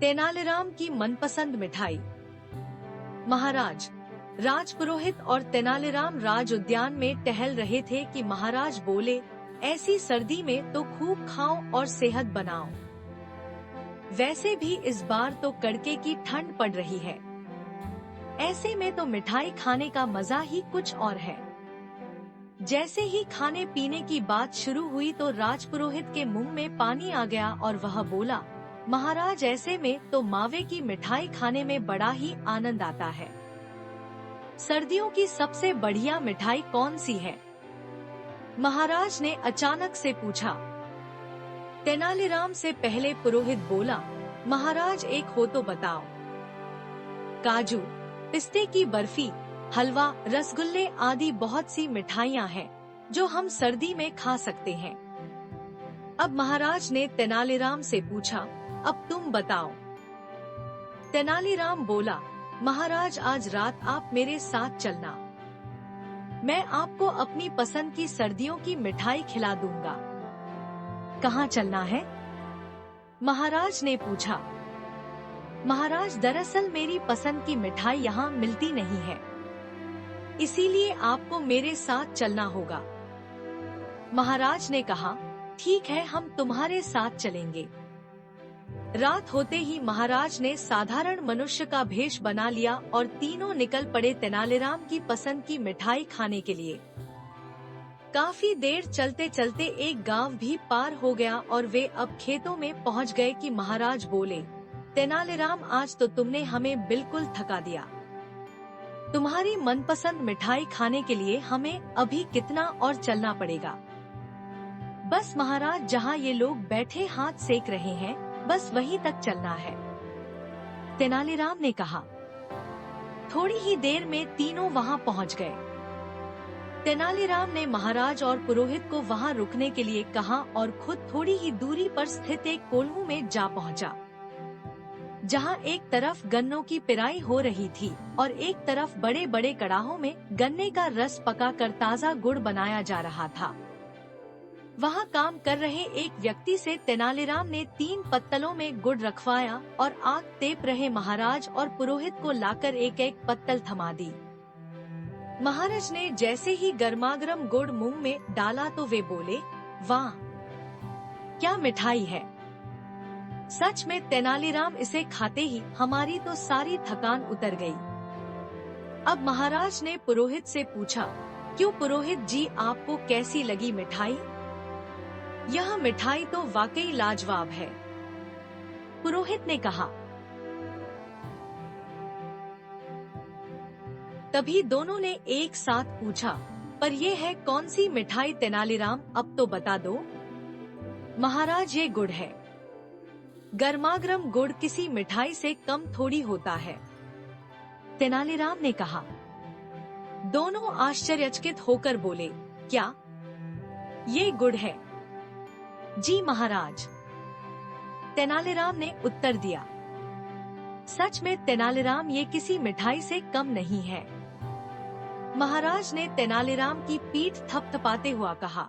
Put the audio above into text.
तेनालीराम की मनपसंद मिठाई। महाराज, राजपुरोहित और तेनालीराम राज उद्यान में टहल रहे थे कि महाराज बोले, ऐसी सर्दी में तो खूब खाओ और सेहत बनाओ। वैसे भी इस बार तो कड़के की ठंड पड़ रही है, ऐसे में तो मिठाई खाने का मजा ही कुछ और है। जैसे ही खाने पीने की बात शुरू हुई तो राजपुरोहित के मुंह में पानी आ गया और वह बोला, महाराज, ऐसे में तो मावे की मिठाई खाने में बड़ा ही आनंद आता है। सर्दियों की सबसे बढ़िया मिठाई कौन सी है? महाराज ने अचानक से पूछा। तेनालीराम से पहले पुरोहित बोला, महाराज, एक हो तो बताओ। काजू, पिस्ते की बर्फी, हलवा, रसगुल्ले आदि बहुत सी मिठाइयाँ हैं जो हम सर्दी में खा सकते हैं। अब महाराज ने तेनालीराम से पूछा, अब तुम बताओ। तेनालीराम बोला, महाराज, आज रात आप मेरे साथ चलना। मैं आपको अपनी पसंद की सर्दियों की मिठाई खिला दूंगा। कहाँ चलना है? महाराज ने पूछा। महाराज, दरअसल मेरी पसंद की मिठाई यहाँ मिलती नहीं है, इसीलिए आपको मेरे साथ चलना होगा। महाराज ने कहा, ठीक है, हम तुम्हारे साथ चलेंगे। रात होते ही महाराज ने साधारण मनुष्य का भेष बना लिया और तीनों निकल पड़े तेनालीराम की पसंद की मिठाई खाने के लिए। काफी देर चलते चलते एक गांव भी पार हो गया और वे अब खेतों में पहुंच गए कि महाराज बोले, तेनालीराम, आज तो तुमने हमें बिल्कुल थका दिया। तुम्हारी मनपसंद मिठाई खाने के लिए हमें अभी कितना और चलना पड़ेगा? बस महाराज, जहाँ ये लोग बैठे हाथ सेक रहे हैं, बस वहीं तक चलना है। तेनालीराम ने कहा। थोड़ी ही देर में तीनों वहाँ पहुँच गए। तेनालीराम ने महाराज और पुरोहित को वहाँ रुकने के लिए कहा और खुद थोड़ी ही दूरी पर स्थित एक कोल्हू में जा पहुँचा, जहाँ एक तरफ गन्नों की पिराई हो रही थी और एक तरफ बड़े बड़े कड़ाहों में गन्ने का रस पकाकर ताज़ा गुड़ बनाया जा रहा था। वहाँ काम कर रहे एक व्यक्ति से तेनालीराम ने 3 पत्तलों में गुड़ रखवाया और आग तेप रहे महाराज और पुरोहित को लाकर एक एक पत्तल थमा दी। महाराज ने जैसे ही गर्मागर्म गुड़ मुंह में डाला तो वे बोले, वाह, क्या मिठाई है। सच में तेनालीराम, इसे खाते ही हमारी तो सारी थकान उतर गई। अब महाराज ने पुरोहित से पूछा, क्यों पुरोहित जी, आपको कैसी लगी मिठाई? यह मिठाई तो वाकई लाजवाब है, पुरोहित ने कहा। तभी दोनों ने एक साथ पूछा, पर यह है कौन सी मिठाई तेनालीराम, अब तो बता दो। महाराज, ये गुड़ है। गर्मागर्म गुड़ किसी मिठाई से कम थोड़ी होता है, तेनालीराम ने कहा। दोनों आश्चर्यचकित होकर बोले, क्या ये गुड़ है? जी महाराज, तेनालीराम ने उत्तर दिया। सच में तेनालीराम, ये किसी मिठाई से कम नहीं है। महाराज ने तेनालीराम की पीठ थपथपाते हुआ कहा।